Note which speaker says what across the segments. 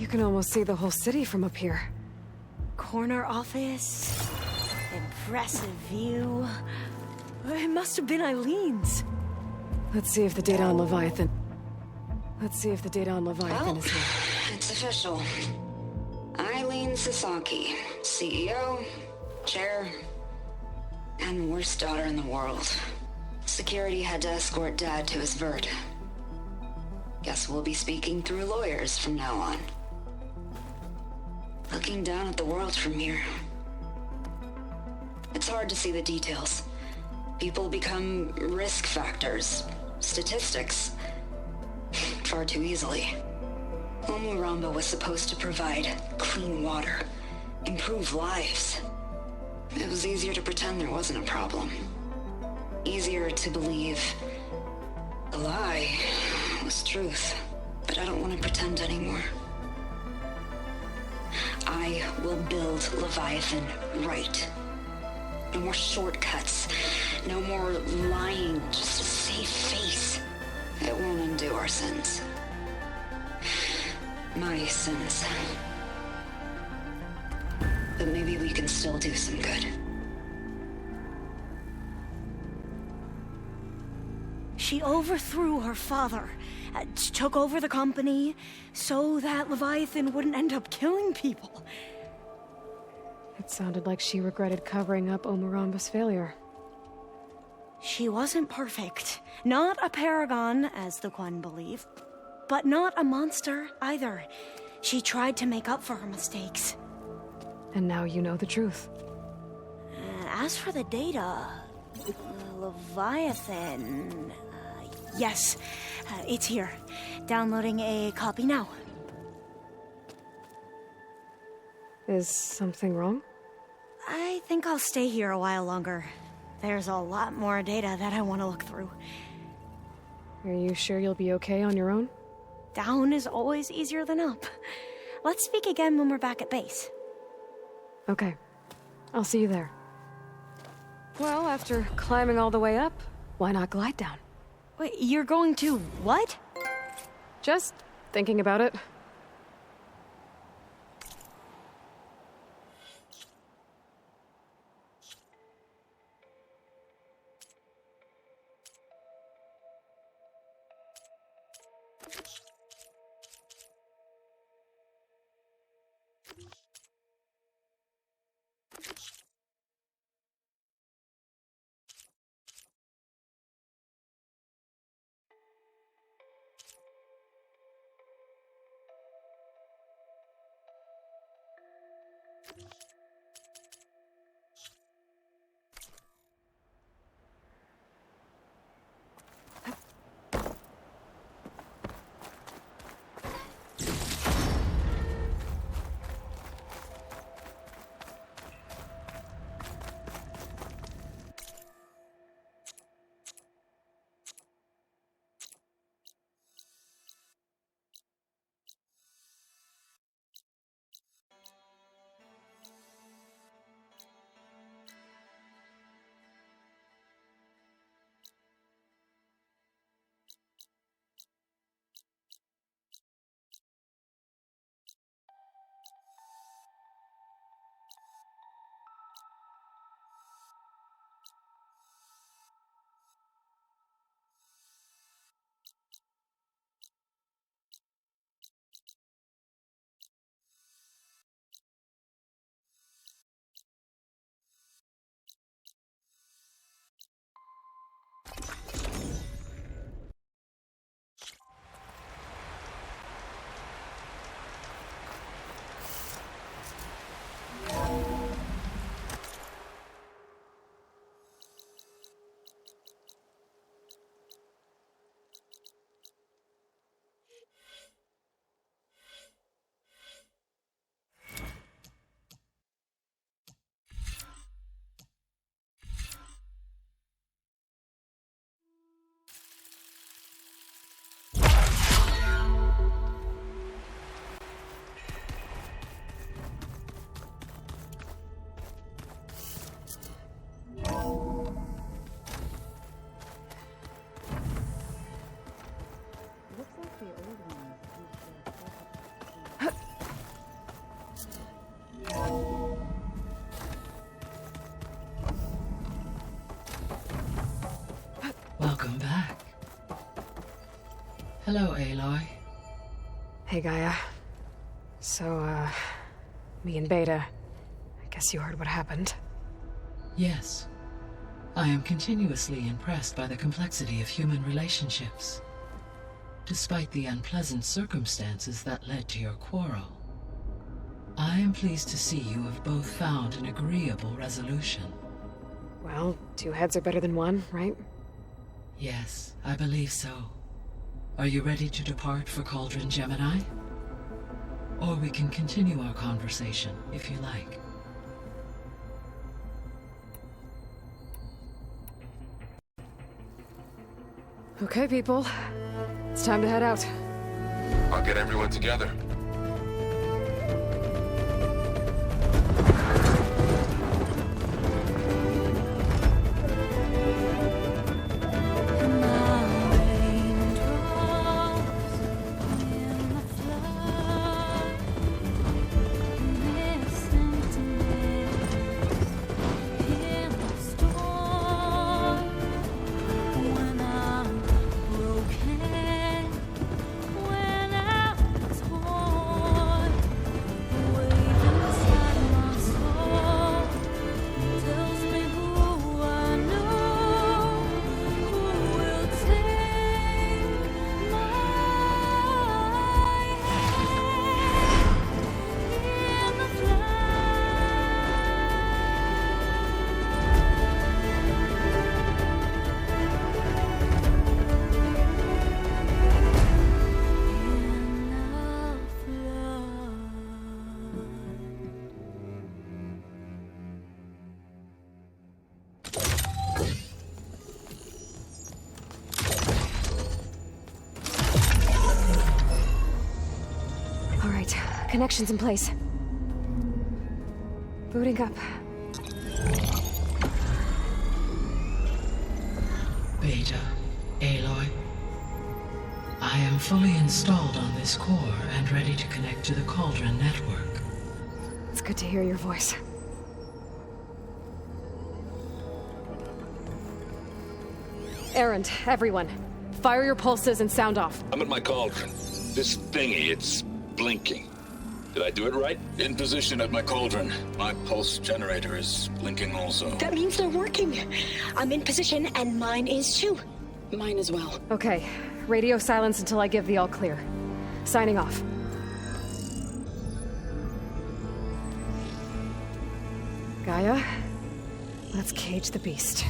Speaker 1: You can almost see the whole city from up here.
Speaker 2: Corner office. Impressive view. It must have been Eileen's.
Speaker 1: Let's see if the data on Leviathan... is here.
Speaker 3: It's official. Eileen Sasaki, CEO, chair, and worst daughter in the world. Security had to escort Dad to his vert. Guess we'll be speaking through lawyers from now on. Looking down at the world from here. It's hard to see the details. People become risk factors, statistics, far too easily. Omuramba was supposed to provide clean water, improve lives. It was easier to pretend there wasn't a problem. Easier to believe the lie was truth. But I don't want to pretend anymore. I will build Leviathan right. No more shortcuts. No more lying just to save face. It won't undo our sins. My sins. But maybe we can still do some good.
Speaker 2: She overthrew her father, took over the company, so that Leviathan wouldn't end up killing people.
Speaker 1: It sounded like she regretted covering up Omuramba's failure.
Speaker 2: She wasn't perfect. Not a paragon, as the Quan believe. But not a monster, either. She tried to make up for her mistakes.
Speaker 1: And now you know the truth.
Speaker 2: As for the data... Leviathan... yes, it's here. Downloading a copy now.
Speaker 1: Is something wrong?
Speaker 2: I think I'll stay here a while longer. There's a lot more data that I want to look through.
Speaker 1: Are you sure you'll be okay on your own?
Speaker 2: Down is always easier than up. Let's speak again when we're back at base.
Speaker 1: Okay. I'll see you there. Well, after climbing all the way up, why not glide down?
Speaker 2: Wait, you're going to what?
Speaker 1: Just thinking about it.
Speaker 4: Welcome back. Hello, Aloy.
Speaker 1: Hey, Gaia. So, me and Beta, I guess you heard what happened.
Speaker 4: Yes. I am continuously impressed by the complexity of human relationships. Despite the unpleasant circumstances that led to your quarrel, I am pleased to see you have both found an agreeable resolution.
Speaker 1: Well, 2 heads are better than 1, right?
Speaker 4: Yes, I believe so. Are you ready to depart for Cauldron Gemini? Or we can continue our conversation, if you like.
Speaker 1: Okay, people. It's time to head out.
Speaker 5: I'll get everyone together.
Speaker 1: Connections in place. Booting up.
Speaker 4: Beta, Aloy. I am fully installed on this core and ready to connect to the Cauldron network.
Speaker 1: It's good to hear your voice. Errand, everyone. Fire your pulses and sound off.
Speaker 6: I'm at my cauldron. This thingy, it's blinking. Did I do it right? In position at my cauldron. My pulse generator is blinking also.
Speaker 3: That means they're working. I'm in position, and mine is too. Mine as well.
Speaker 1: Okay. Radio silence until I give the all clear. Signing off. Gaia, let's cage the beast.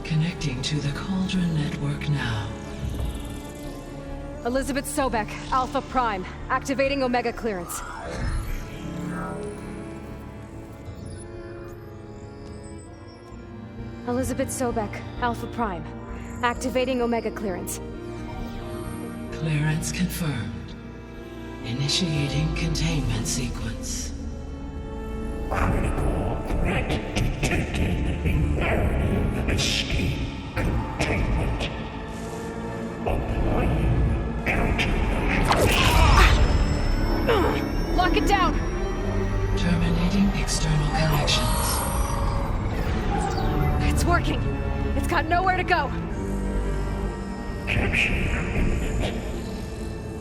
Speaker 4: Connecting to the Cauldron network now.
Speaker 1: Elizabeth Sobek, Alpha Prime, activating Omega clearance. Elizabeth Sobek, Alpha Prime, activating Omega clearance.
Speaker 4: Clearance confirmed. Initiating containment sequence.
Speaker 7: Critical threat detected. Imperative escape containment. Applying countermeasures.
Speaker 1: Lock it down!
Speaker 4: Terminating external connections.
Speaker 1: It's working. It's got nowhere to go.
Speaker 7: Capture imminent.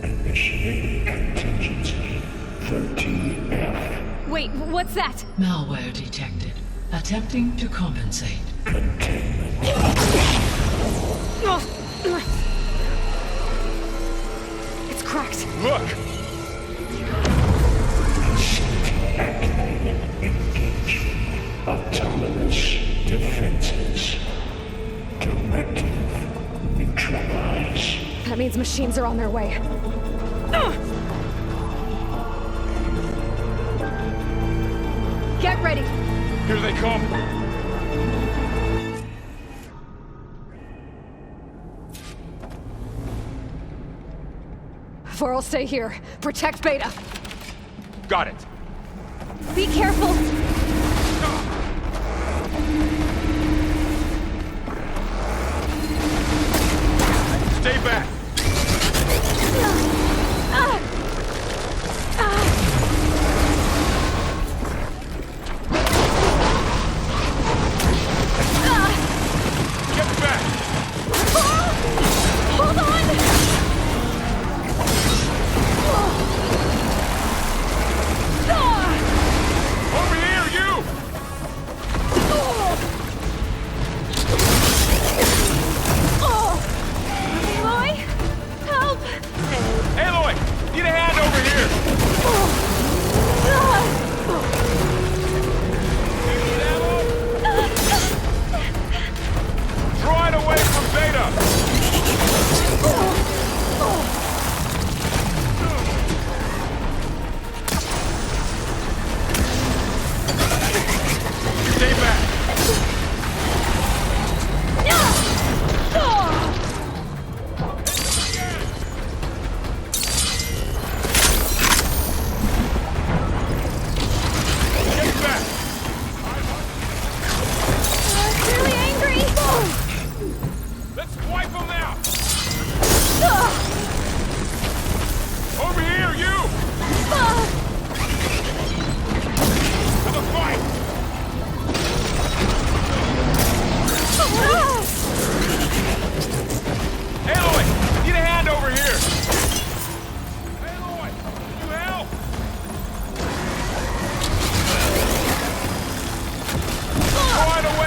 Speaker 7: Initiating contingency 13F.
Speaker 1: Wait, what's that?
Speaker 4: Malware detected. Attempting to compensate.
Speaker 7: Containment.
Speaker 1: It's cracked.
Speaker 6: Look!
Speaker 7: Facility activated. Engage. Autonomous defenses. Directive. Neutralize.
Speaker 1: That means machines are on their way. Get ready.
Speaker 6: Here they come!
Speaker 1: Vor'll stay here. Protect Beta.
Speaker 6: Got it!
Speaker 1: Be careful.
Speaker 6: Stay back!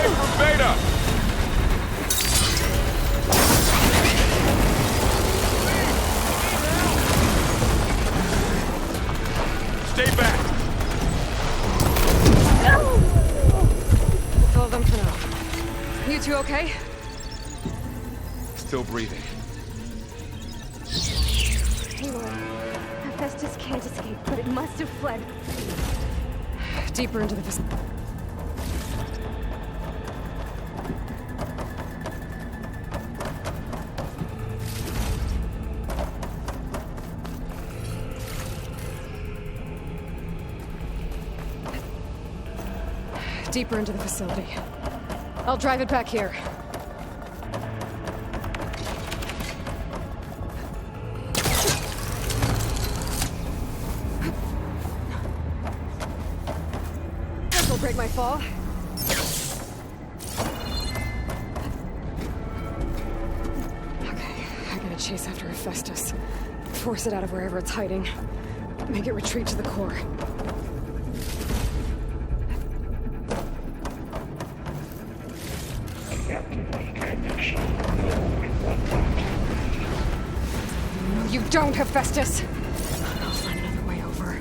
Speaker 5: away from Beta! Stay back!
Speaker 1: That's all of them for now. You two okay?
Speaker 5: Still breathing.
Speaker 8: Aloy, Hephaestus can't escape, but it must have fled.
Speaker 1: Deeper into the facility. Deeper into the facility. I'll drive it back here. This'll break my fall. Okay, I gotta chase after Hephaestus. Force it out of wherever it's hiding. Make it retreat to the core. No, you don't, Hephaestus! I'll find another way over.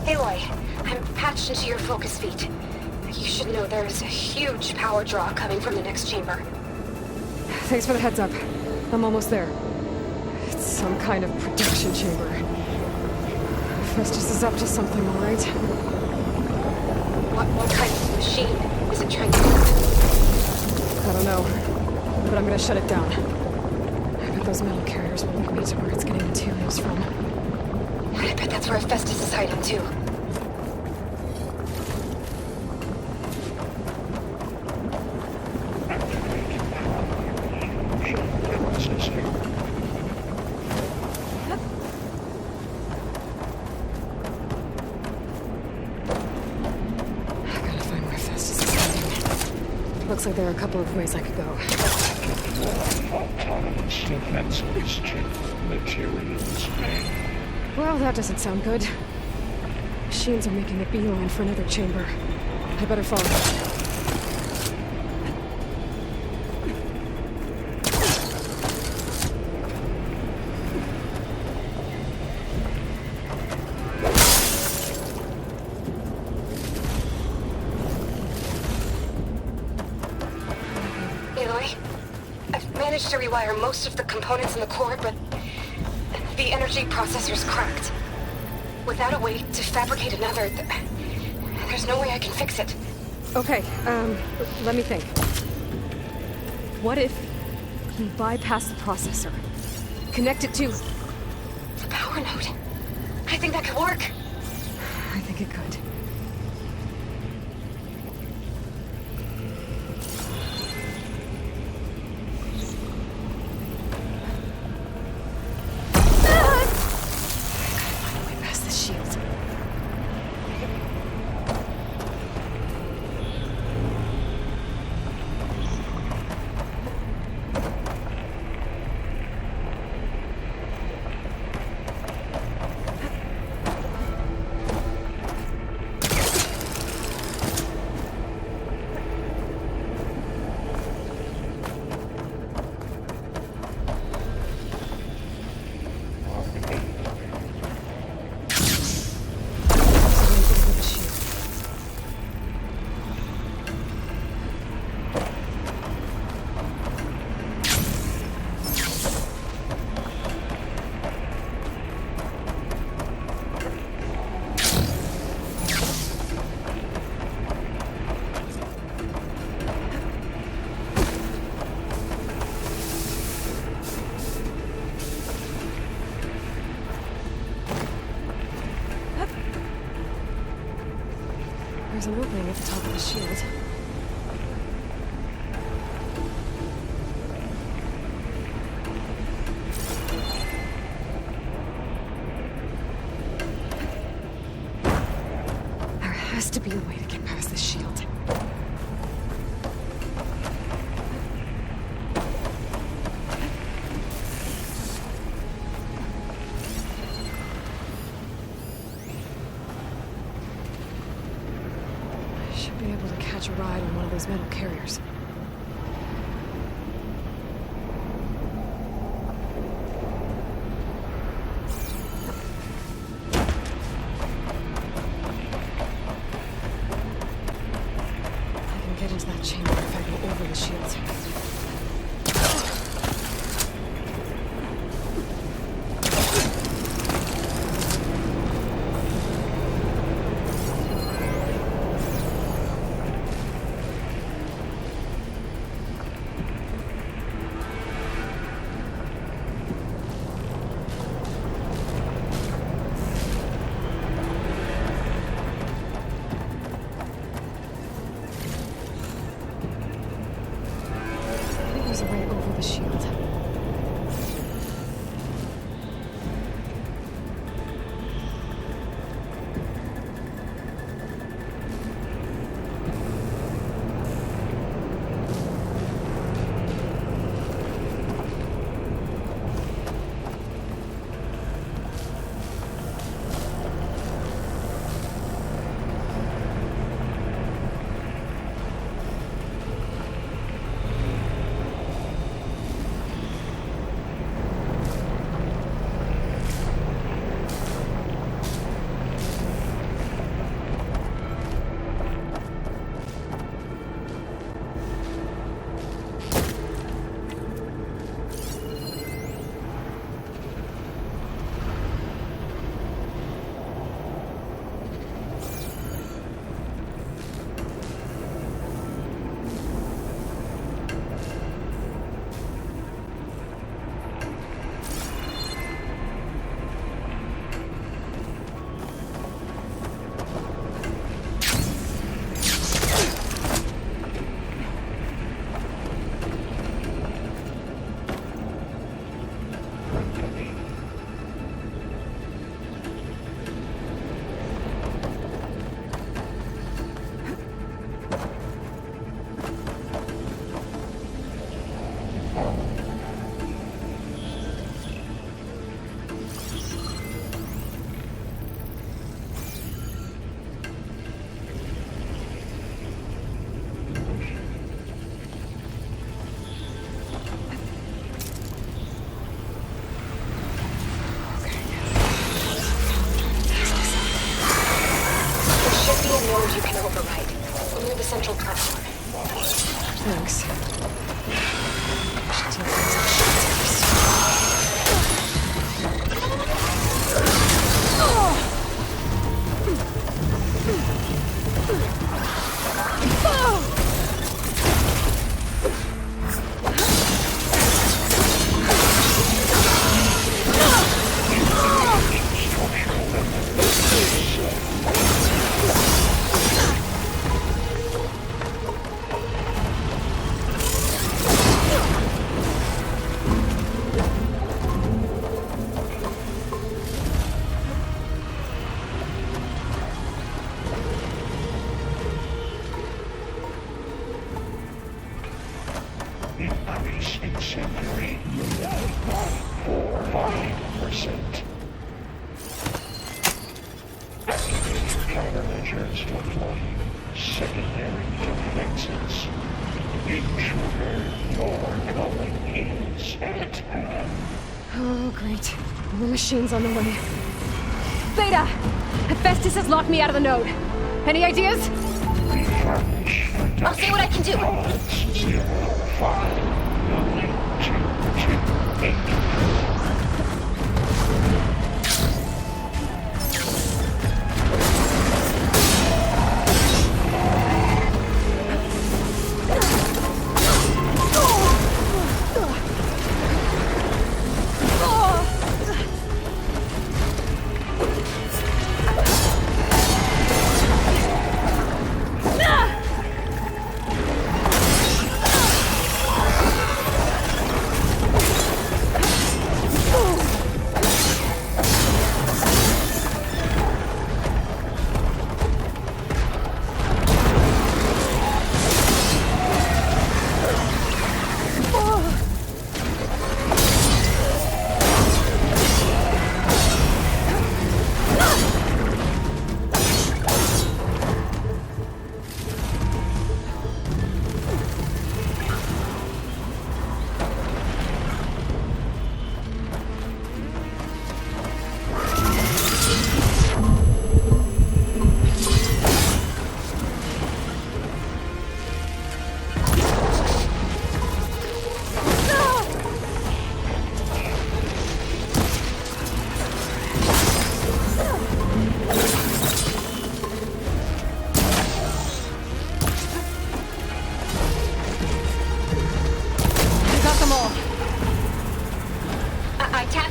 Speaker 9: Aloy, I'm patched into your focus feed. You should know there's a huge power draw coming from the next chamber.
Speaker 1: Thanks for the heads up. I'm almost there. It's some kind of production chamber. Hephaestus is up to something, all right?
Speaker 9: What kind of machine is it trying to do?
Speaker 1: I don't know, but I'm gonna shut it down. I bet those metal carriers will link me to where it's getting materials from.
Speaker 9: I bet that's where Hephaestus is hiding too.
Speaker 1: Looks like there are a couple of ways I could go.
Speaker 7: Autonomous defenses chip materials.
Speaker 1: Well, that doesn't sound good. Machines are making a beeline for another chamber. I better follow.
Speaker 9: To rewire most of the components in the core, but the energy processor's cracked. Without a way to fabricate another, there's no way I can fix it.
Speaker 1: Okay, let me think. What if he bypassed the processor? Connect it to
Speaker 9: the power node. I think that could work.
Speaker 1: I think it could. There's an opening at the top of the shield. There has to be a way to get past the shield. ride on one of those metal carriers. I can get into that chamber if I go over the shields. There's a way over the shield.
Speaker 9: Node you can override. Near the central platform.
Speaker 1: Thanks.
Speaker 7: Increase incendiary. 400%. Activate countermeasures deploying secondary defenses. Intruder, your calling is at hand.
Speaker 1: Oh, great. More machines on the way. Beta! Hephaestus has locked me out of the node. Any ideas?
Speaker 9: I'll see what I can do.
Speaker 7: 059228.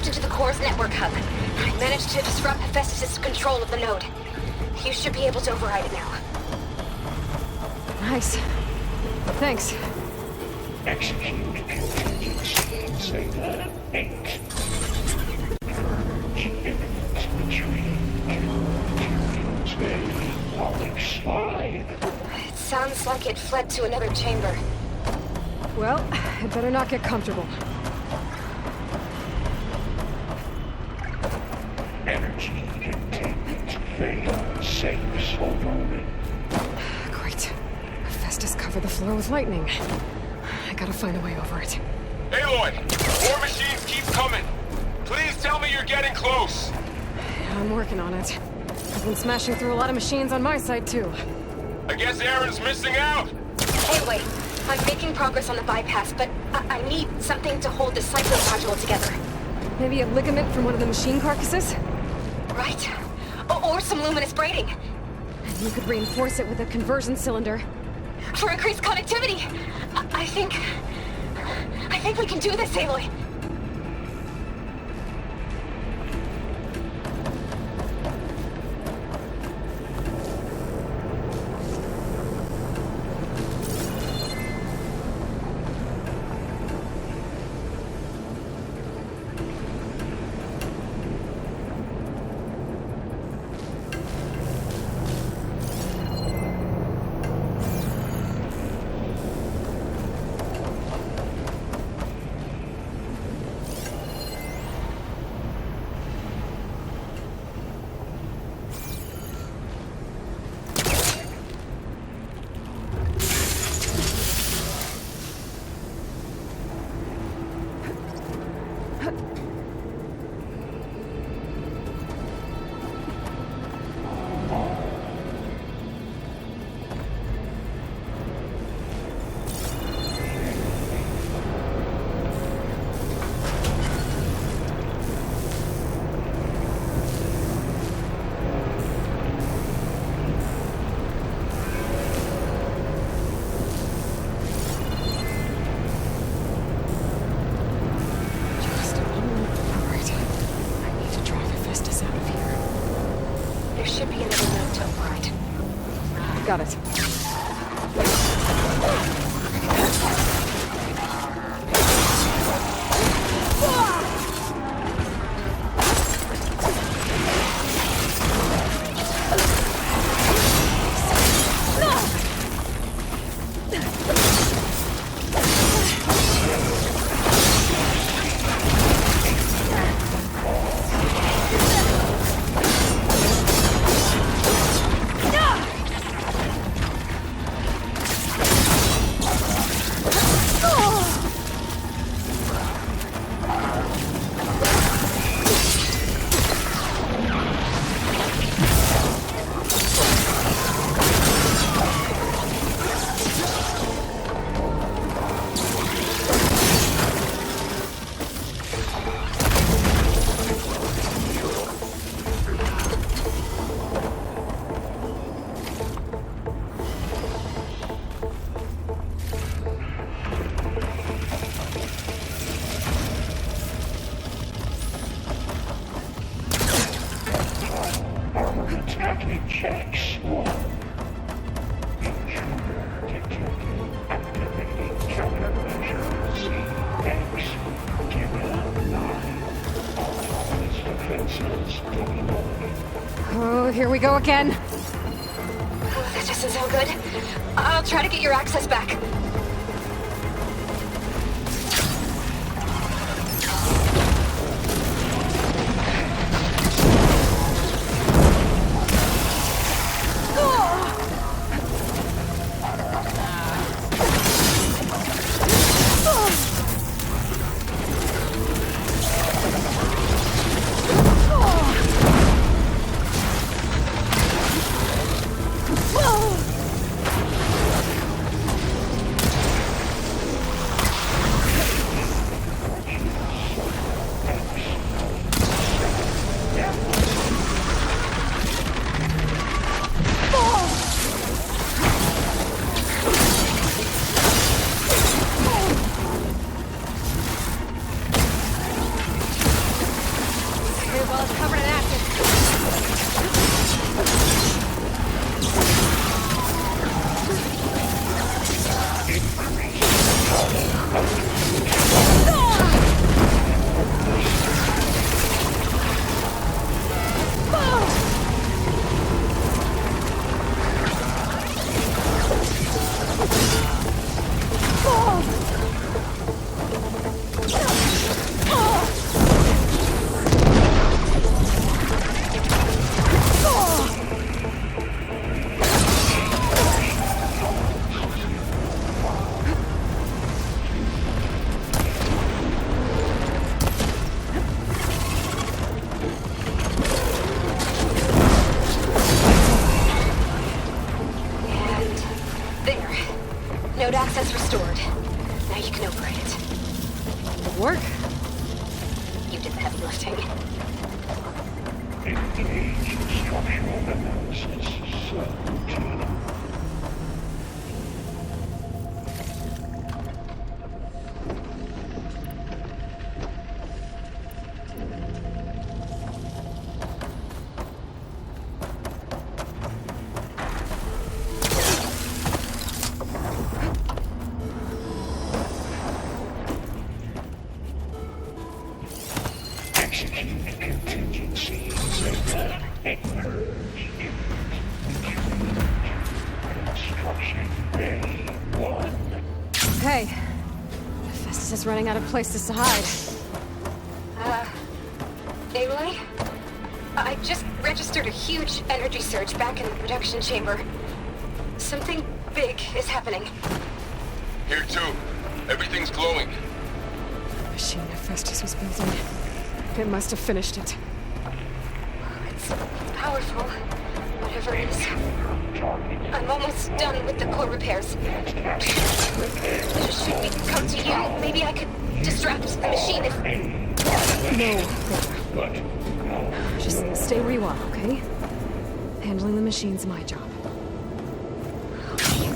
Speaker 9: into the core's network hub. I managed to disrupt Hephaestus' control of the node. You should be able to override it now.
Speaker 1: Nice. Thanks.
Speaker 7: Execute contingency Zeta 8.
Speaker 9: It sounds like it fled to another chamber.
Speaker 1: Well, I'd better not get comfortable.
Speaker 7: Energy containment failed. Safe for moment.
Speaker 1: Great. Hephaestus covered the floor with lightning. I gotta find a way over it.
Speaker 5: Aloy! More machines keep coming! Please tell me you're getting close!
Speaker 1: I'm working on it. I've been smashing through a lot of machines on my side, too.
Speaker 5: I guess Aaron's missing out!
Speaker 9: Anyway, I'm making progress on the bypass, but I need something to hold the cycling module together.
Speaker 1: Maybe a ligament from one of the machine carcasses?
Speaker 9: Right. Or some luminous braiding.
Speaker 1: And you could reinforce it with a conversion cylinder.
Speaker 9: For increased connectivity! I think we can do this, Aloy.
Speaker 1: Got it.
Speaker 7: Checks. Intruder detected. Activating countermeasures. X. Given 9. Autonomous defenses deployed.
Speaker 1: Oh, here we go again.
Speaker 9: Oh, this doesn't sound good. I'll try to get your access back.
Speaker 1: Work?
Speaker 9: You did the heavy lifting.
Speaker 7: Engage structural analysis. Routine. Execute contingencies and purge construction bay 1.
Speaker 1: Hey, Festus is running out of places to hide.
Speaker 9: Aloy? I just registered a huge energy surge back in the production chamber. Something big is happening.
Speaker 5: Here too. Everything's glowing.
Speaker 1: The machine Festus was building. It must have finished it.
Speaker 9: It's powerful, whatever it is. I'm almost done with the core repairs. Should we come to you? Maybe I could distract the machine if...
Speaker 1: No. Just stay where you are, okay? Handling the machine's my job.
Speaker 9: Okay.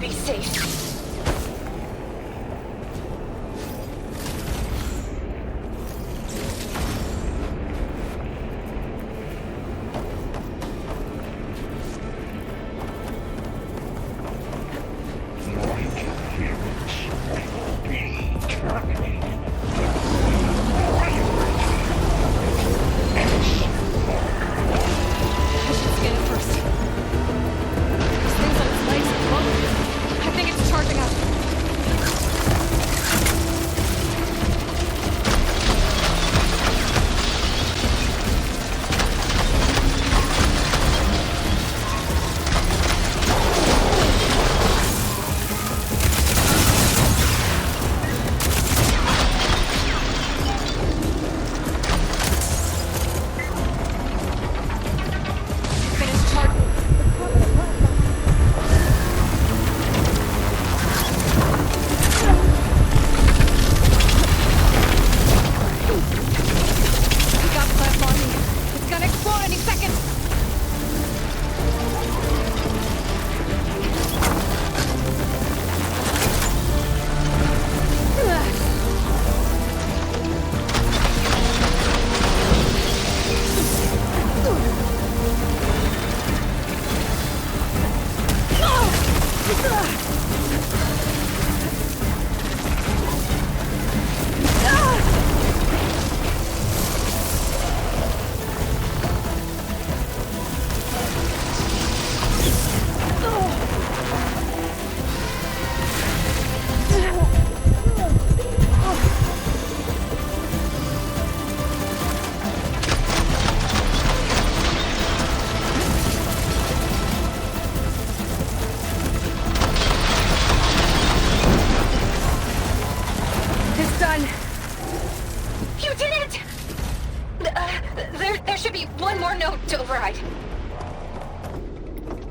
Speaker 9: Be safe.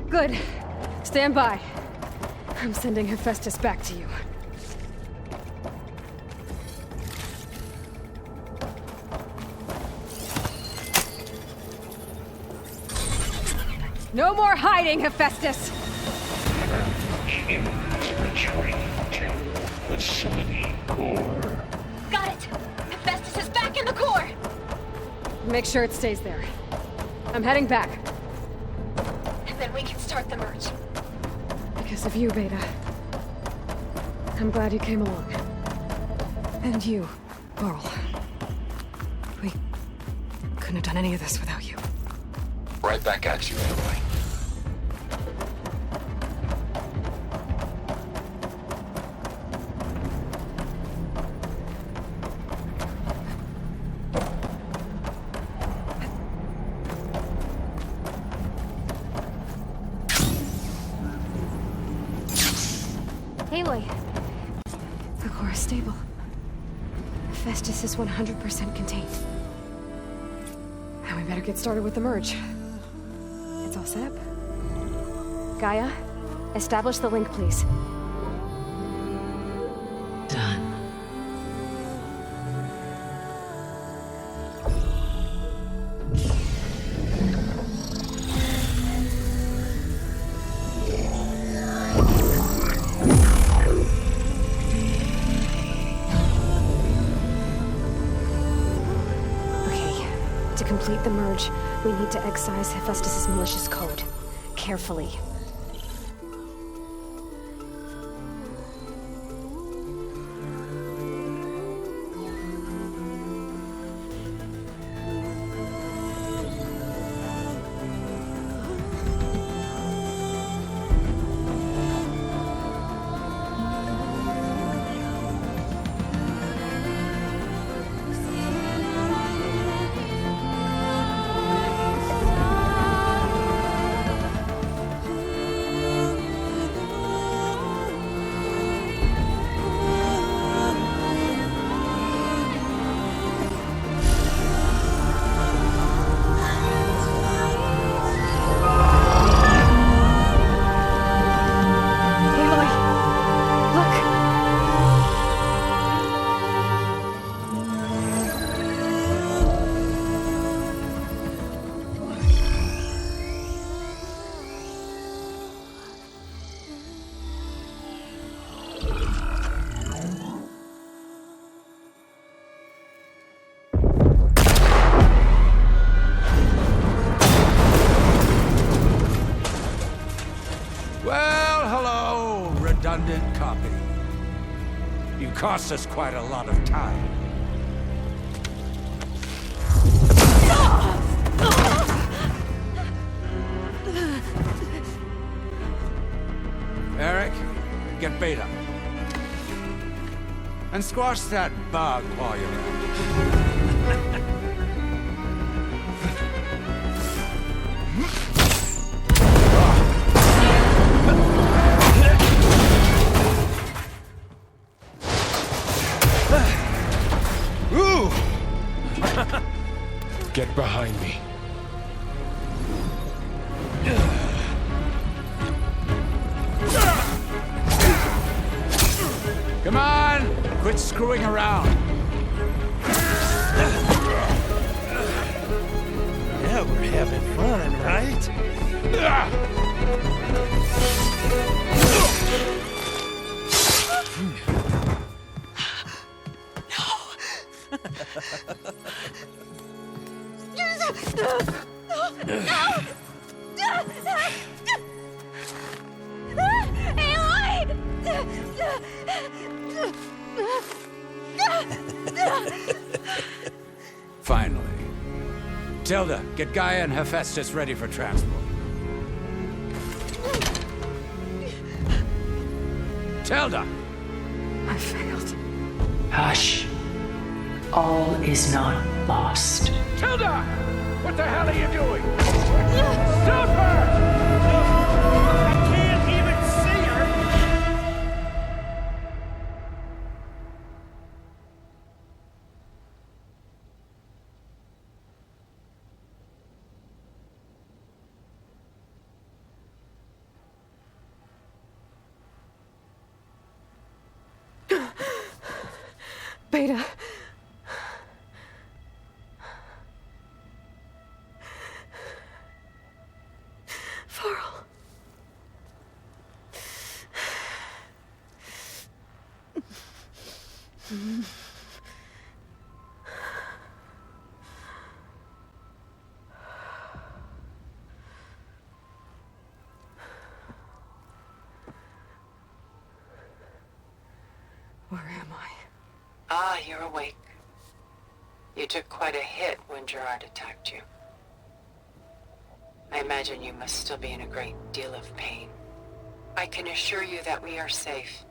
Speaker 1: Good. Stand by. I'm sending Hephaestus back to you. No more hiding, Hephaestus!
Speaker 7: Retreat to the Sony core.
Speaker 9: Got it! Hephaestus is back in the core!
Speaker 1: Make sure it stays there. I'm heading back.
Speaker 9: And then we can start the merge.
Speaker 1: Because of you, Beta. I'm glad you came along. And you, Carl. We couldn't have done any of this without you.
Speaker 5: Right back at you, Aloy.
Speaker 8: Aloy.
Speaker 1: The core is stable. Hephaestus is 100% contained. Now we better get started with the merge. It's all set up. Gaia, establish the link, please.
Speaker 4: Done.
Speaker 1: To complete the merge, we need to excise Hephaestus' malicious code. Carefully.
Speaker 10: Redundant copy. You cost us quite a lot of time. Eric, get Beta. And squash that bug while you're at it.
Speaker 5: Get behind me.
Speaker 10: Come on! Quit screwing around.
Speaker 11: Yeah, we're having fun, right?
Speaker 10: Finally. Tilda, get Gaia and Hephaestus ready for transport. Tilda!
Speaker 1: I failed.
Speaker 4: Hush. All is not lost.
Speaker 10: Tilda! What the hell are you doing? Stop her!
Speaker 11: I can't even see her!
Speaker 1: Beta. Varl. Where am I?
Speaker 12: Ah, you're awake. You took quite a hit when Gerard attacked you. I imagine you must still be in a great deal of pain. I can assure you that we are safe.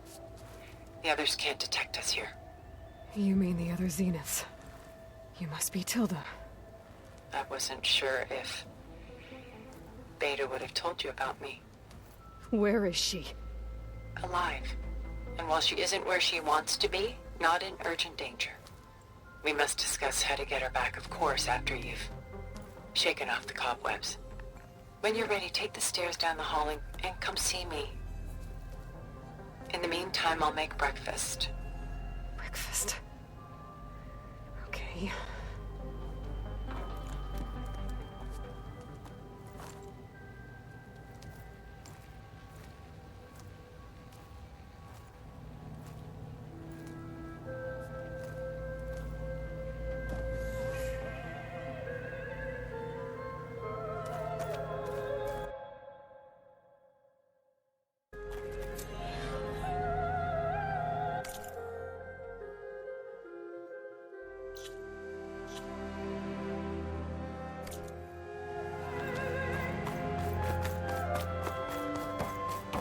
Speaker 12: The others can't detect us here.
Speaker 1: You mean the other Zeniths? You must be Tilda.
Speaker 12: I wasn't sure if Beta would have told you about me.
Speaker 1: Where is she?
Speaker 12: Alive. And while she isn't where she wants to be, not in urgent danger. We must discuss how to get her back, of course, after you've shaken off the cobwebs. When you're ready, take the stairs down the hall and come see me. In the meantime, I'll make breakfast.
Speaker 1: Breakfast. Okay.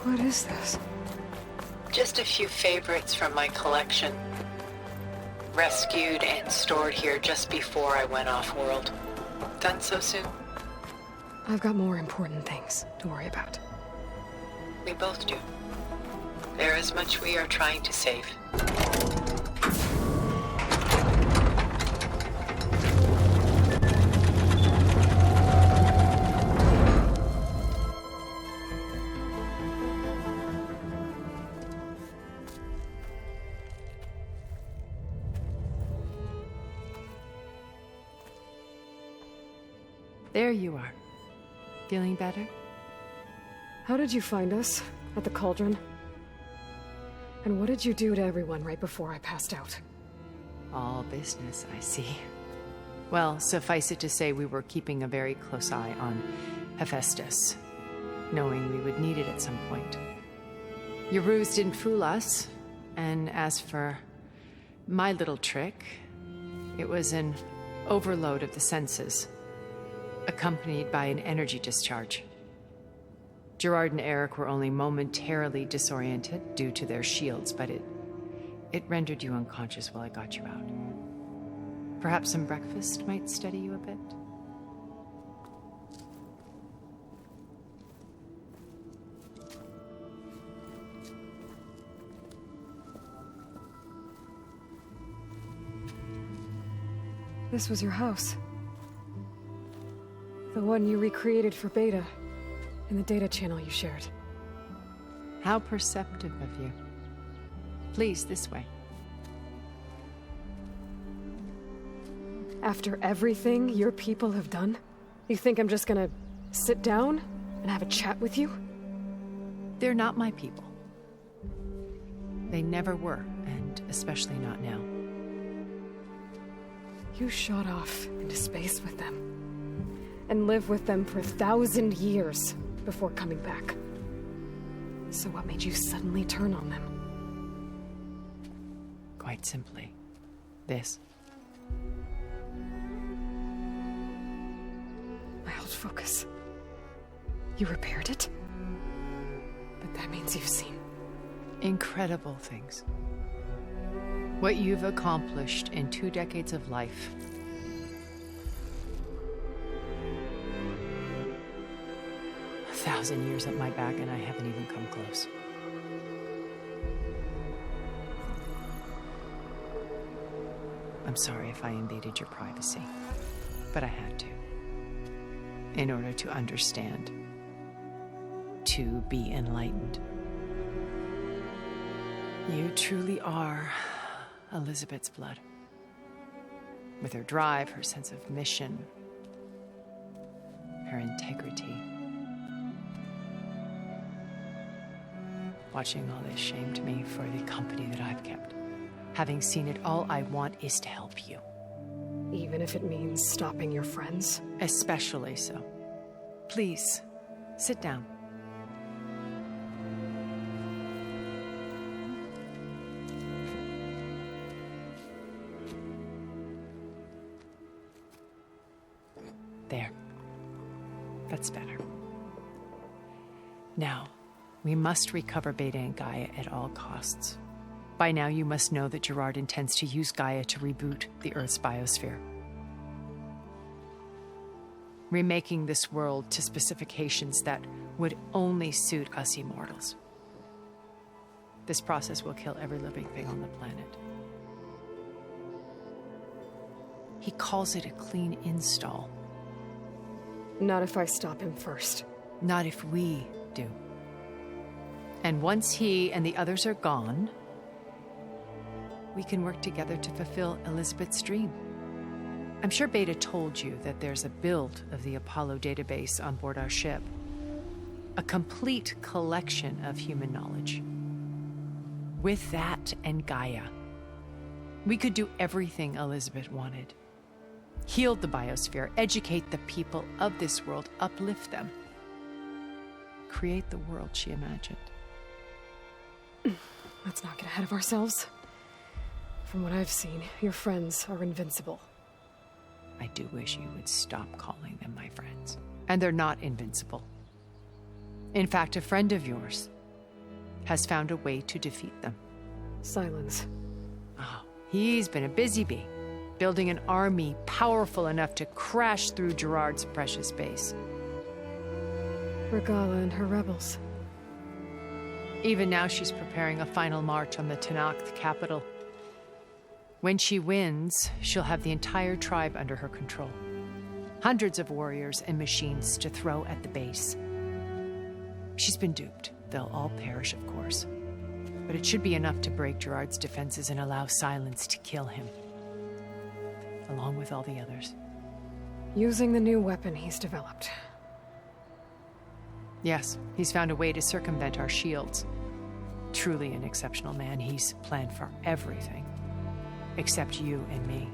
Speaker 1: What is this?
Speaker 12: Just a few favorites from my collection. Rescued and stored here just before I went off-world. Done so soon?
Speaker 1: I've got more important things to worry about.
Speaker 12: We both do. There is much we are trying to save.
Speaker 13: There you are. Feeling better?
Speaker 1: How did you find us? At the cauldron? And what did you do to everyone right before I passed out?
Speaker 13: All business, I see. Well, suffice it to say we were keeping a very close eye on Hephaestus, knowing we would need it at some point. Your ruse didn't fool us, and as for my little trick, it was an overload of the senses, accompanied by an energy discharge. Gerard and Eric were only momentarily disoriented due to their shields, but it rendered you unconscious while I got you out. Perhaps some breakfast might steady you a bit?
Speaker 1: This was your house. The one you recreated for Beta, in the data channel you shared.
Speaker 13: How perceptive of you. Please, this way.
Speaker 1: After everything your people have done, you think I'm just gonna sit down and have a chat with you?
Speaker 13: They're not my people. They never were, and especially not now.
Speaker 1: You shot off into space with them, and lived with them for 1,000 years before coming back. So what made you suddenly turn on them?
Speaker 13: Quite simply, this.
Speaker 1: My old focus. You repaired it? But that means you've seen
Speaker 13: incredible things. What you've accomplished in 2 decades of life. A 1,000 years at my back, and I haven't even come close. I'm sorry if I invaded your privacy, but I had to. In order to understand, to be enlightened. You truly are Elizabeth's blood. With her drive, her sense of mission, her integrity. Watching all this shamed me for the company that I've kept. Having seen it, all I want is to help you.
Speaker 1: Even if it means stopping your friends?
Speaker 13: Especially so. Please, sit down. There. That's better. Now, we must recover Beta and Gaia at all costs. By now, you must know that Gerard intends to use Gaia to reboot the Earth's biosphere. Remaking this world to specifications that would only suit us immortals. This process will kill every living thing on the planet. He calls it a clean install.
Speaker 1: Not if I stop him first.
Speaker 13: Not if we do. And once he and the others are gone, we can work together to fulfill Elizabeth's dream. I'm sure Beta told you that there's a build of the Apollo database on board our ship. A complete collection of human knowledge. With that and Gaia, we could do everything Elizabeth wanted. Heal the biosphere, educate the people of this world, uplift them. Create the world she imagined.
Speaker 1: Let's not get ahead of ourselves. From what I've seen, your friends are invincible.
Speaker 13: I do wish you would stop calling them my friends. And they're not invincible. In fact, a friend of yours has found a way to defeat them.
Speaker 1: Silence.
Speaker 13: Oh, he's been a busy bee, building an army powerful enough to crash through Gerard's precious base.
Speaker 1: Regala and her rebels.
Speaker 13: Even now, she's preparing a final march on the Tenakth capital. When she wins, she'll have the entire tribe under her control. Hundreds of warriors and machines to throw at the base. She's been duped. They'll all perish, of course. But it should be enough to break Gerard's defenses and allow Silence to kill him, along with all the others.
Speaker 1: Using the new weapon he's developed.
Speaker 13: Yes, he's found a way to circumvent our shields. Truly an exceptional man. He's planned for everything, except you and me.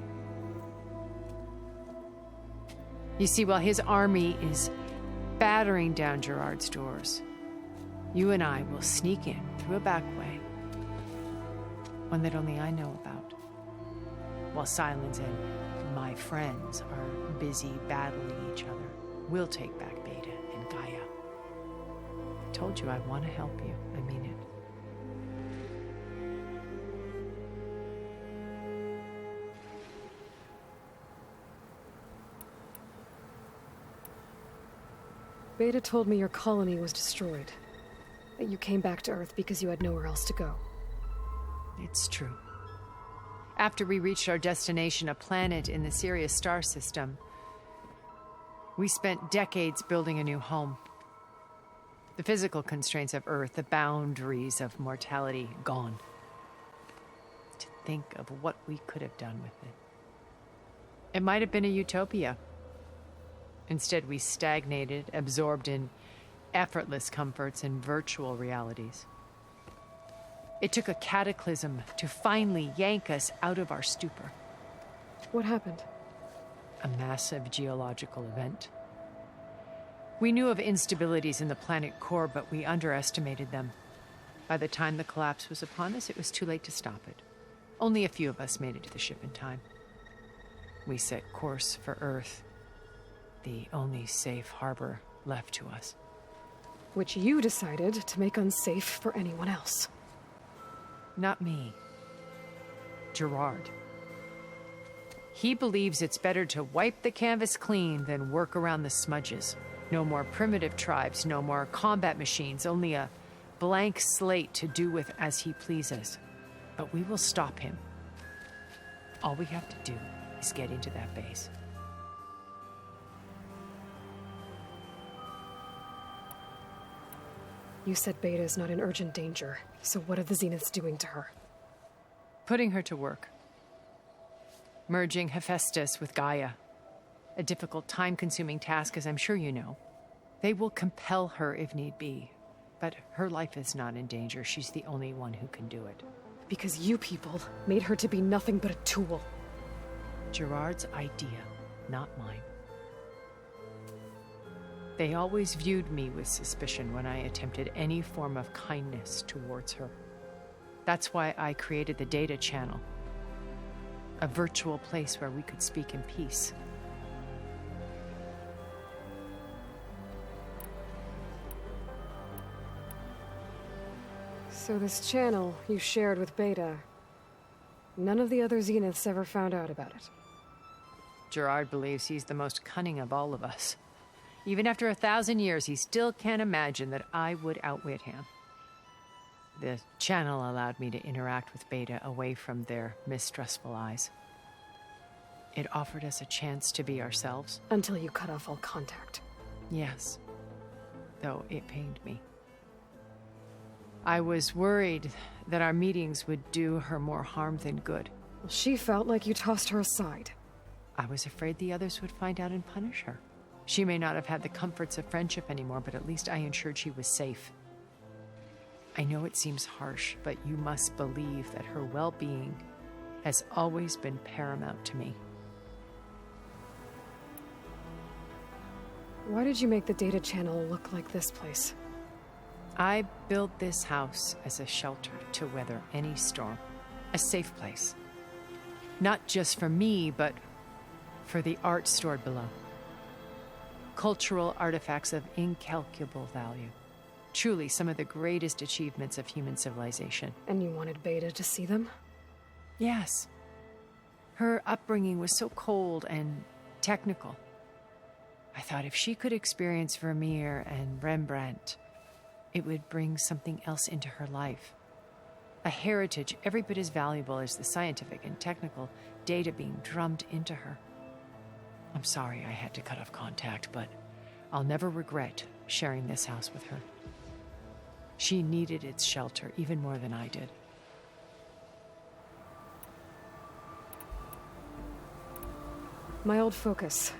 Speaker 13: You see, while his army is battering down Gerard's doors, you and I will sneak in through a back way, one that only I know about, while Silence and my friends are busy battling each other. We'll take back Beta and Gaia. I told you I want to help you. I mean it.
Speaker 1: Beta told me your colony was destroyed. That you came back to Earth because you had nowhere else to go.
Speaker 13: It's true. After we reached our destination, a planet in the Sirius star system, we spent decades building a new home. The physical constraints of Earth, the boundaries of mortality, gone. To think of what we could have done with it. It might have been a utopia. Instead, we stagnated, absorbed in effortless comforts and virtual realities. It took a cataclysm to finally yank us out of our stupor.
Speaker 1: What happened?
Speaker 13: A massive geological event. We knew of instabilities in the planet core, but we underestimated them. By the time the collapse was upon us, it was too late to stop it. Only a few of us made it to the ship in time. We set course for Earth, the only safe harbor left to us.
Speaker 1: Which you decided to make unsafe for anyone else.
Speaker 13: Not me. Gerard. He believes it's better to wipe the canvas clean than work around the smudges. No more primitive tribes, no more combat machines, only a blank slate to do with as he pleases. But we will stop him. All we have to do is get into that base.
Speaker 1: You said Beta is not in urgent danger, so what are the Zeniths doing to her?
Speaker 13: Putting her to work. Merging Hephaestus with Gaia. A difficult, time-consuming task, as I'm sure you know. They will compel her if need be. But her life is not in danger. She's the only one who can do it.
Speaker 1: Because you people made her to be nothing but a tool.
Speaker 13: Gerard's idea, not mine. They always viewed me with suspicion when I attempted any form of kindness towards her. That's why I created the data channel. A virtual place where we could speak in peace.
Speaker 1: So this channel you shared with Beta, none of the other Zeniths ever found out about it.
Speaker 13: Gerard believes he's the most cunning of all of us. Even after 1,000 years, he still can't imagine that I would outwit him. The channel allowed me to interact with Beta away from their mistrustful eyes. It offered us a chance to be ourselves.
Speaker 1: Until you cut off all contact.
Speaker 13: Yes, though it pained me. I was worried that our meetings would do her more harm than good.
Speaker 1: Well, she felt like you tossed her aside.
Speaker 13: I was afraid the others would find out and punish her. She may not have had the comforts of friendship anymore, but at least I ensured she was safe. I know it seems harsh, but you must believe that her well-being has always been paramount to me.
Speaker 1: Why did you make the data channel look like this place?
Speaker 13: I built this house as a shelter to weather any storm. A safe place. Not just for me, but for the art stored below. Cultural artifacts of incalculable value. Truly some of the greatest achievements of human civilization.
Speaker 1: And you wanted Beta to see them?
Speaker 13: Yes. Her upbringing was so cold and technical. I thought if she could experience Vermeer and Rembrandt, it would bring something else into her life. A heritage every bit as valuable as the scientific and technical data being drummed into her. I'm sorry I had to cut off contact, but I'll never regret sharing this house with her. She needed its shelter even more than I did.
Speaker 1: My old focus.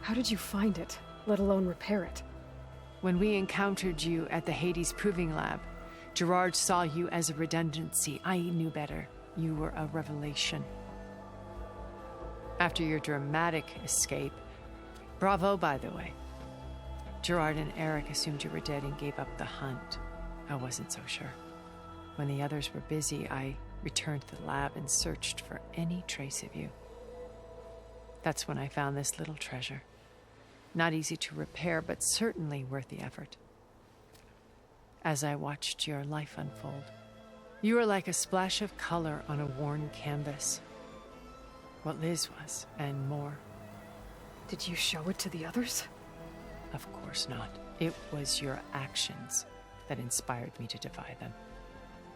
Speaker 1: How did you find it, let alone repair it?
Speaker 13: When we encountered you at the Hades Proving Lab, Gerard saw you as a redundancy. I knew better. You were a revelation. After your dramatic escape, bravo, by the way. Gerard and Eric assumed you were dead and gave up the hunt. I wasn't so sure. When the others were busy, I returned to the lab and searched for any trace of you. That's when I found this little treasure. Not easy to repair, but certainly worth the effort. As I watched your life unfold, you were like a splash of color on a worn canvas. What Liz was, and more.
Speaker 1: Did you show it to the others?
Speaker 13: Of course not. It was your actions that inspired me to defy them.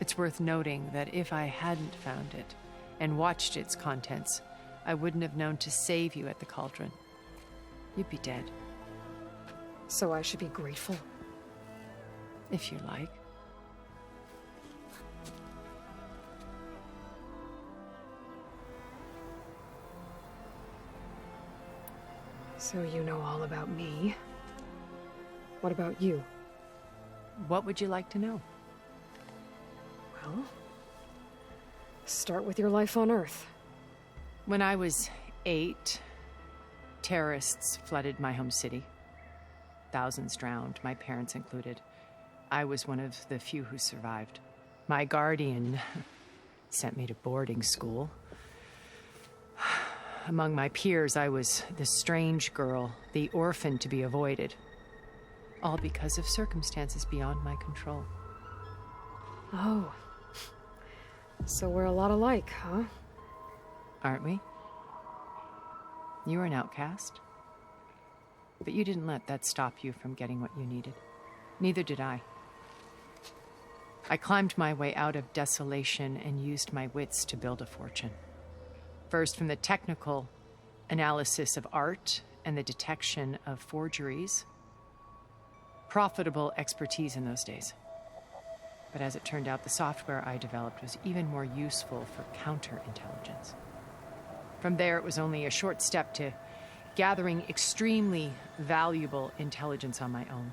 Speaker 13: It's worth noting that if I hadn't found it and watched its contents, I wouldn't have known to save you at the cauldron. You'd be dead.
Speaker 1: So I should be grateful?
Speaker 13: If you like.
Speaker 1: So you know all about me. What about you?
Speaker 13: What would you like to know?
Speaker 1: Well, start with your life on Earth.
Speaker 13: When I was 8, terrorists flooded my home city. Thousands drowned, my parents included. I was one of the few who survived. My guardian sent me to boarding school. Among my peers, I was the strange girl, the orphan to be avoided. All because of circumstances beyond my control.
Speaker 1: Oh. So we're a lot alike, huh?
Speaker 13: Aren't we? You were an outcast. But you didn't let that stop you from getting what you needed. Neither did I. I climbed my way out of desolation and used my wits to build a fortune. First, from the technical analysis of art and the detection of forgeries. Profitable expertise in those days. But as it turned out, the software I developed was even more useful for counterintelligence. From there, it was only a short step to gathering extremely valuable intelligence on my own.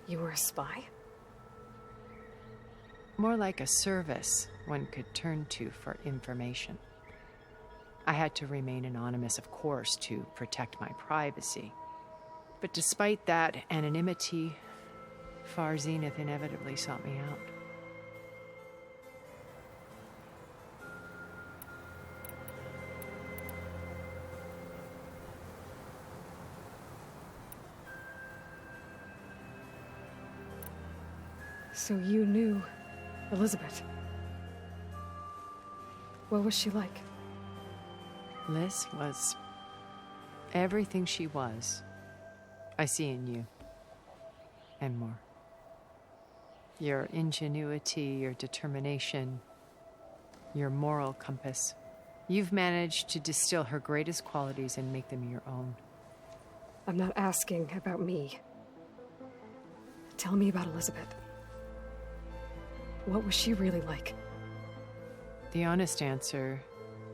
Speaker 1: You were a spy?
Speaker 13: More like a service one could turn to for information. I had to remain anonymous, of course, to protect my privacy. But despite that anonymity, Far Zenith inevitably sought me out.
Speaker 1: So you knew Elizabeth. What was she like?
Speaker 13: Liz was everything she was. I see in you. And more. Your ingenuity, your determination, your moral compass. You've managed to distill her greatest qualities and make them your own.
Speaker 1: I'm not asking about me. Tell me about Elizabeth. What was she really like?
Speaker 13: The honest answer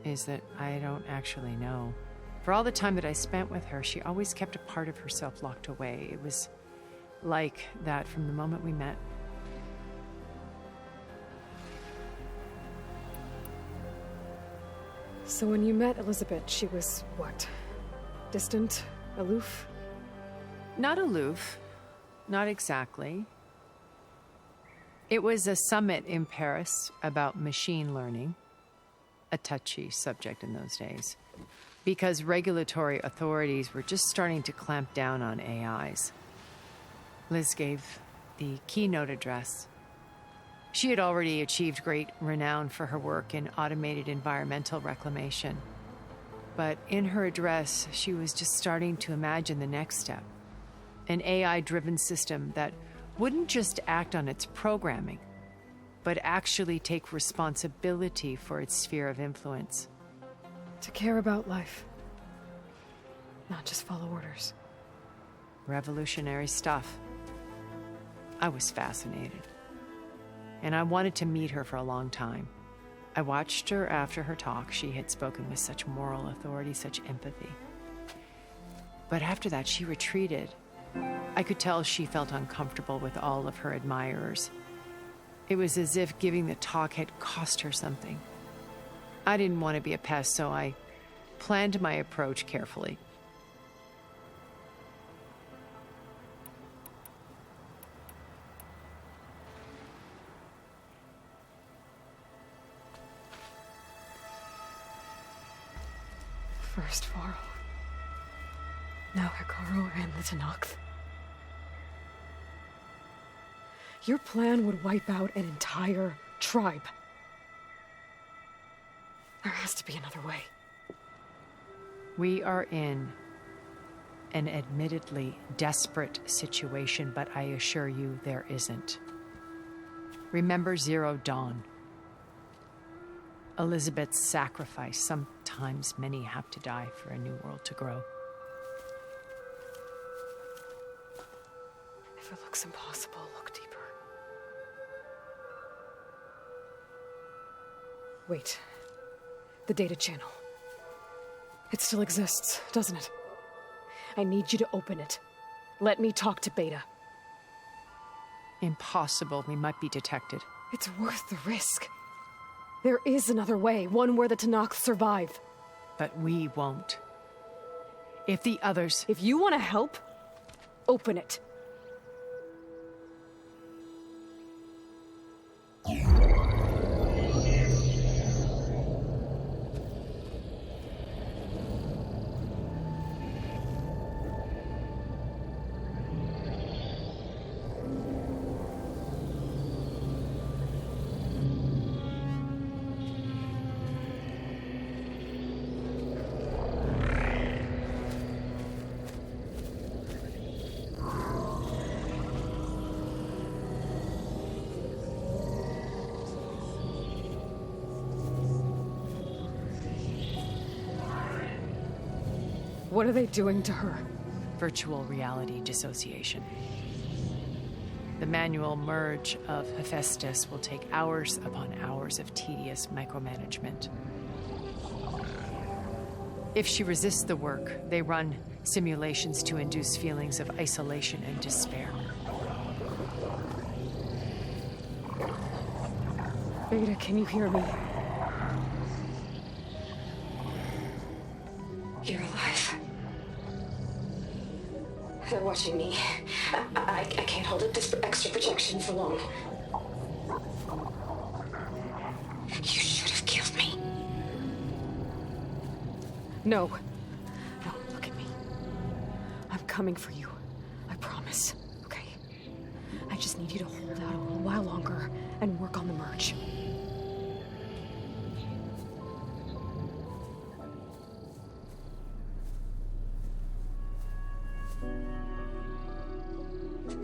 Speaker 13: is that I don't actually know. For all the time that I spent with her, she always kept a part of herself locked away. It was like that from the moment we met.
Speaker 1: So when you met Elizabeth, she was what? Distant? Aloof?
Speaker 13: Not aloof. Not exactly. It was a summit in Paris about machine learning, a touchy subject in those days, because regulatory authorities were just starting to clamp down on AIs. Liz gave the keynote address. She had already achieved great renown for her work in automated environmental reclamation. But in her address, she was just starting to imagine the next step. An AI-driven system that wouldn't just act on its programming, but actually take responsibility for its sphere of influence.
Speaker 1: To care about life, not just follow orders.
Speaker 13: Revolutionary stuff. I was fascinated. And I wanted to meet her for a long time. I watched her after her talk. She had spoken with such moral authority, such empathy. But after that, she retreated. I could tell she felt uncomfortable with all of her admirers. It was as if giving the talk had cost her something. I didn't want to be a pest, so I planned my approach carefully.
Speaker 1: First Varl, now Hikaru and the Tenakth. Your plan would wipe out an entire tribe. There has to be another way.
Speaker 13: We are in an admittedly desperate situation, but I assure you there isn't. Remember Zero Dawn. Elizabeth's sacrifice. Sometimes many have to die for a new world to grow.
Speaker 1: If it looks impossible, look deeper. Wait. The data channel. It still exists, doesn't it? I need you to open it. Let me talk to Beta.
Speaker 13: Impossible. We might be detected.
Speaker 1: It's worth the risk. There is another way, one where the Tenakth survive.
Speaker 13: But we won't. If the others...
Speaker 1: If you want to help, open it. What are they doing to her?
Speaker 13: Virtual reality dissociation. The manual merge of Hephaestus will take hours upon hours of tedious micromanagement. If she resists the work, they run simulations to induce feelings of isolation and despair.
Speaker 1: Beta, can you hear me?
Speaker 3: You're alive. They're watching me. I can't hold up this extra protection for long. You should have killed me.
Speaker 1: No. No, look at me. I'm coming for you. I promise, okay? I just need you to hold out a little while longer and work on the merge.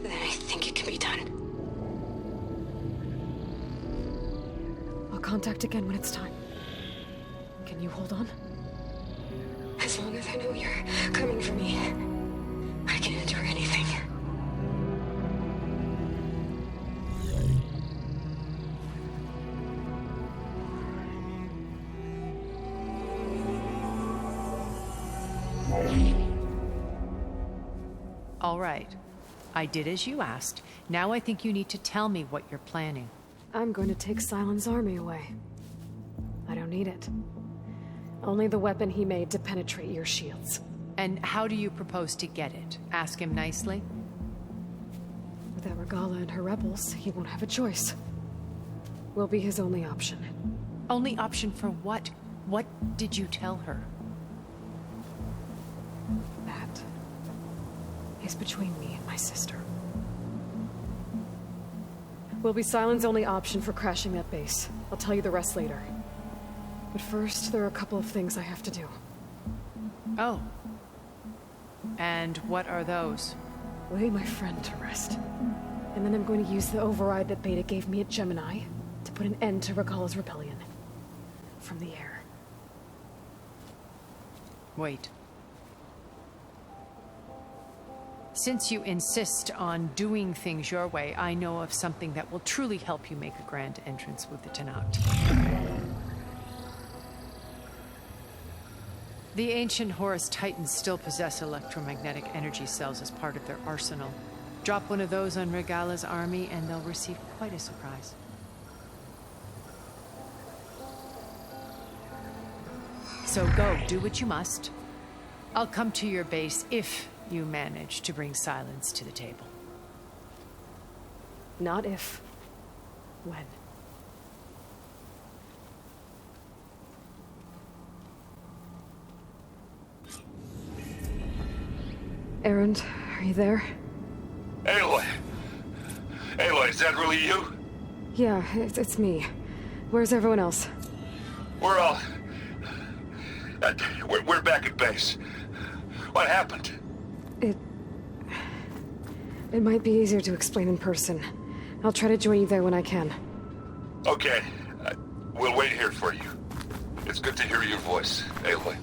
Speaker 3: Then I think it can be done.
Speaker 1: I'll contact again when it's time. Can you hold on?
Speaker 3: As long as I know you're coming for me, I can endure anything.
Speaker 13: All right. I did as you asked. Now I think you need to tell me what you're planning.
Speaker 1: I'm going to take Silent's army away. I don't need it. Only the weapon he made to penetrate your shields.
Speaker 13: And how do you propose to get it? Ask him nicely?
Speaker 1: Without Regala and her rebels, he won't have a choice. We'll be his only option.
Speaker 13: Only option for what? What did you tell her?
Speaker 1: That is between me and my sister. will be Silent's only option for crashing that base. I'll tell you the rest later. But first, there are a couple of things I have to do.
Speaker 13: Oh. And what are those?
Speaker 1: Lay my friend to rest. And then I'm going to use the override that Beta gave me at Gemini to put an end to Regala's rebellion. From the air.
Speaker 13: Wait. Since you insist on doing things your way, I know of something that will truly help you make a grand entrance with the Tenakth. The ancient Horus Titans still possess electromagnetic energy cells as part of their arsenal. Drop one of those on Regala's army and they'll receive quite a surprise. So go, do what you must. I'll come to your base if you manage to bring Silence to the table.
Speaker 1: Not if. When. Erend, are you there?
Speaker 5: Aloy! Aloy, is that really you?
Speaker 1: Yeah, it's me. Where's everyone else?
Speaker 5: We're all... We're back at base. What happened?
Speaker 1: It might be easier to explain in person. I'll try to join you there when I can.
Speaker 5: Okay. We'll wait here for you. It's good to hear your voice, Aloy.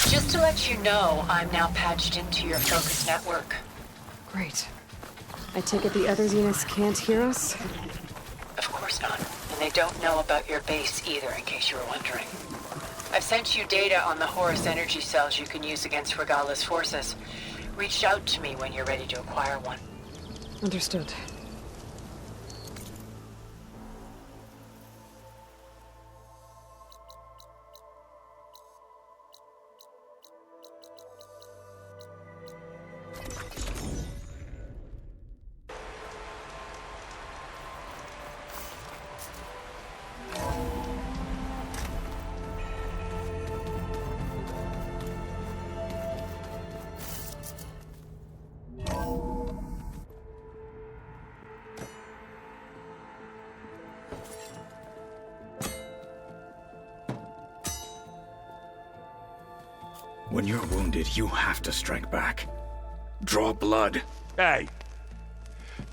Speaker 12: Just to let you know, I'm now patched into your focus network.
Speaker 1: Great. I take it the other Zeniths can't hear us?
Speaker 12: Of course not. And they don't know about your base either, in case you were wondering. I've sent you data on the Horus energy cells you can use against Regala's forces. Reach out to me when you're ready to acquire one.
Speaker 1: Understood.
Speaker 14: When you're wounded, you have to strike back. Draw blood.
Speaker 5: Hey!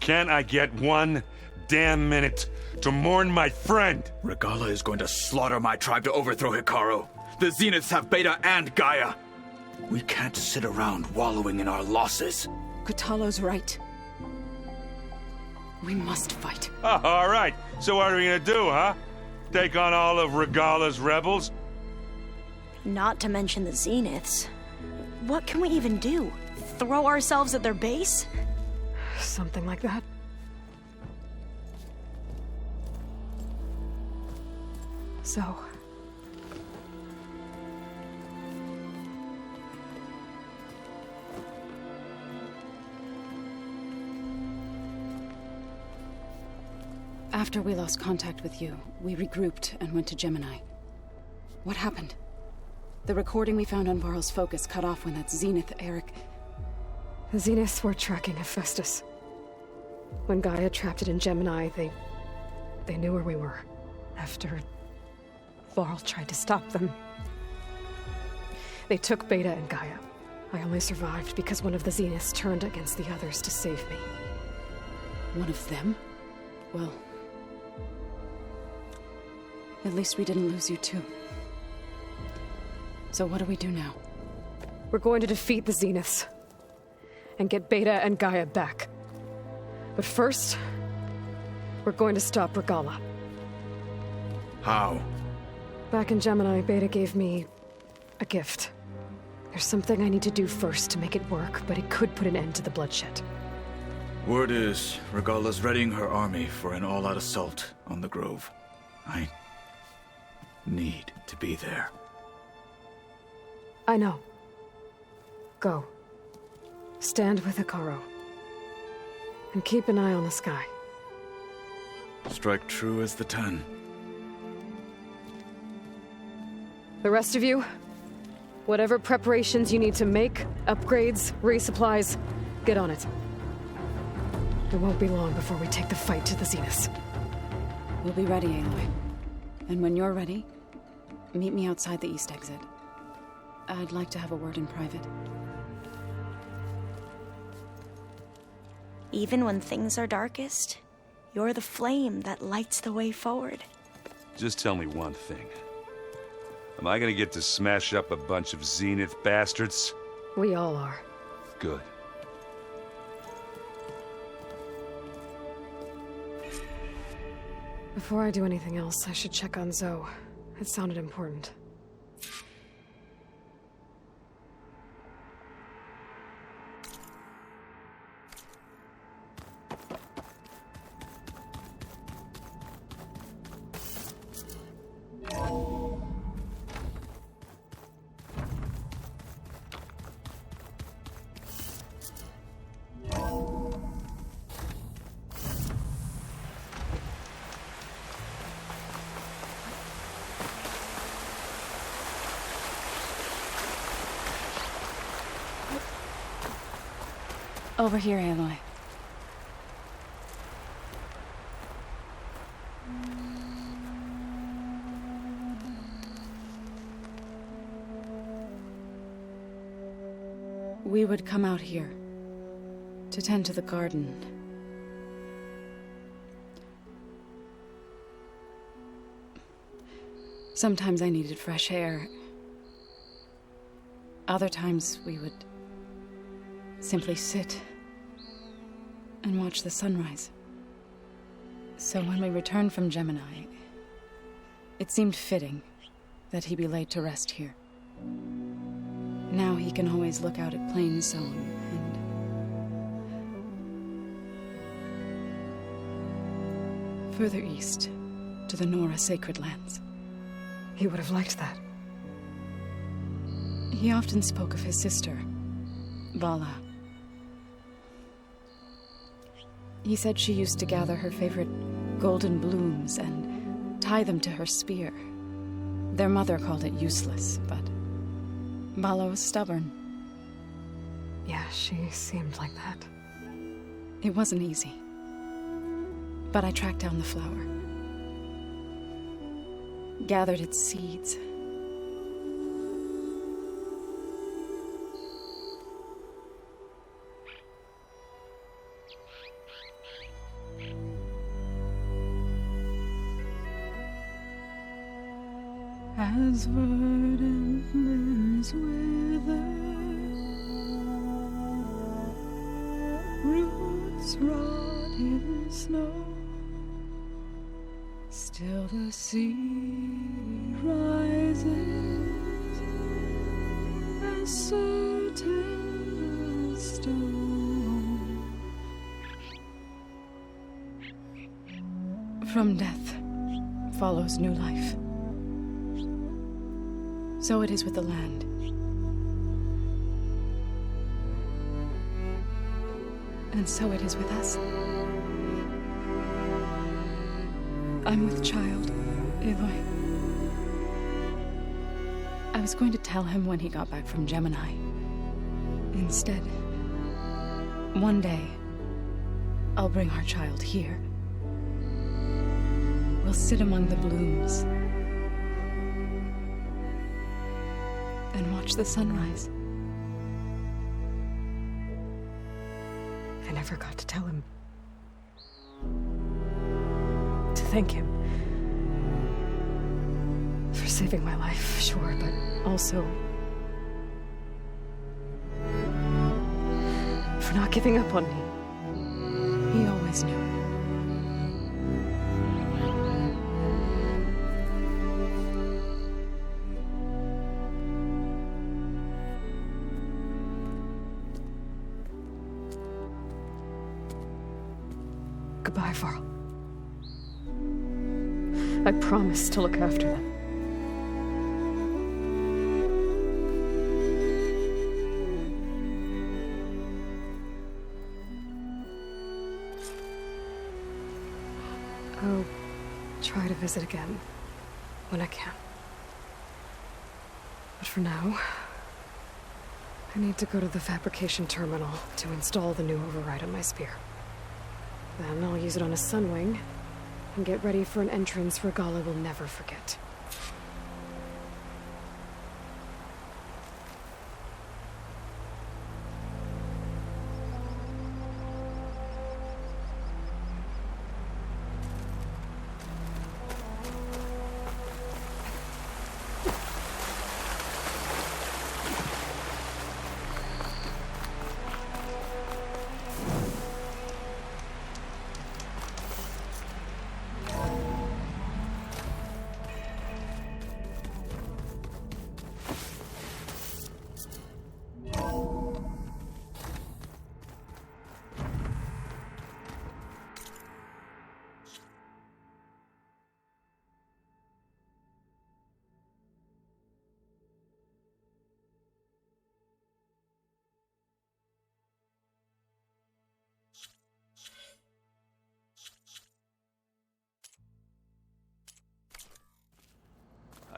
Speaker 5: Can't I get one damn minute to mourn my friend?
Speaker 14: Regala is going to slaughter my tribe to overthrow Hikaru. The Zeniths have Beta and Gaia. We can't sit around wallowing in our losses.
Speaker 15: Kotallo's right. We must fight.
Speaker 5: Oh, all right. So what are we gonna do, huh? Take on all of Regala's rebels?
Speaker 2: Not to mention the Zeniths. What can we even do? Throw ourselves at their base?
Speaker 1: Something like that. So...
Speaker 15: After we lost contact with you, we regrouped and went to Gemini. What happened? The recording we found on Varl's focus cut off when that Zenith, Eric...
Speaker 1: The Zeniths were tracking Hephaestus. When Gaia trapped it in Gemini, they knew where we were. After Varl tried to stop them. They took Beta and Gaia. I only survived because one of the Zeniths turned against the others to save me.
Speaker 15: One of them? Well... At least we didn't lose you too. So what do we do now?
Speaker 1: We're going to defeat the Zeniths and get Beta and Gaia back. But first, we're going to stop Regala.
Speaker 14: How?
Speaker 1: Back in Gemini, Beta gave me a gift. There's something I need to do first to make it work, but it could put an end to the bloodshed.
Speaker 14: Word is, Regala's readying her army for an all-out assault on the Grove. I need to be there.
Speaker 1: I know. Go. Stand with Hikaru. And keep an eye on the sky.
Speaker 14: Strike true as the 10.
Speaker 1: The rest of you, whatever preparations you need to make, upgrades, resupplies, get on it. It won't be long before we take the fight to the Zeniths.
Speaker 15: We'll be ready, Aloy. And when you're ready, meet me outside the east exit. I'd like to have a word in private.
Speaker 2: Even when things are darkest, you're the flame that lights the way forward.
Speaker 5: Just tell me one thing. Am I gonna get to smash up a bunch of Zenith bastards?
Speaker 1: We all are.
Speaker 5: Good.
Speaker 1: Before I do anything else, I should check on Zoe. It sounded important.
Speaker 15: Over here, Aloy. We would come out here to tend to the garden. Sometimes I needed fresh air. Other times we would simply sit and watch the sunrise. So when we returned from Gemini, it seemed fitting that he be laid to rest here. Now he can always look out at Plains Zone and further east to the Nora Sacred Lands.
Speaker 1: He would have liked that.
Speaker 15: He often spoke of his sister, Vala. He said she used to gather her favorite golden blooms and tie them to her spear. Their mother called it useless, but Vala was stubborn.
Speaker 1: Yeah, she seemed like that.
Speaker 15: It wasn't easy. But I tracked down the flower. Gathered its seeds. As verdant limbs wither, roots rot in snow, still the sea rises as certain as stone. From death follows new life. So it is with the land. And so it is with us. I'm with child, Aloy. I was going to tell him when he got back from Gemini. Instead, one day, I'll bring our child here. We'll sit among the blooms and watch the sunrise.
Speaker 1: I never got to tell him. To thank him. For saving my life, sure, but also for not giving up on me.
Speaker 13: He always knew.
Speaker 1: Goodbye, Varl. I promise to look after them. I'll try to visit again when I can. But for now, I need to go to the fabrication terminal to install the new override on my spear. Then I'll use it on a sunwing and get ready for an entrance Regala will never forget.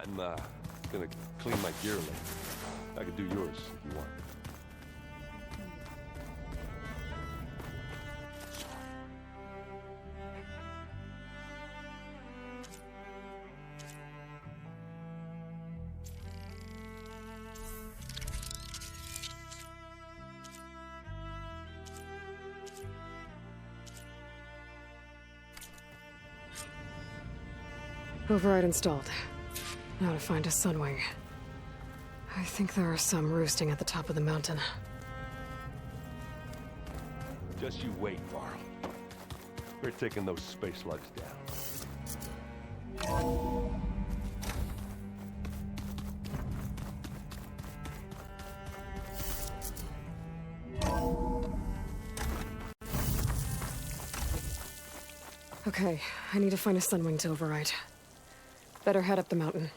Speaker 16: I'm gonna clean my gear later. I could do yours if you want.
Speaker 1: Override installed. Now to find a sunwing. I think there are some roosting at the top of the mountain.
Speaker 16: Just you wait, Varl. We're taking those space slugs down.
Speaker 1: Okay, I need to find a sunwing to override. Better head up the mountain.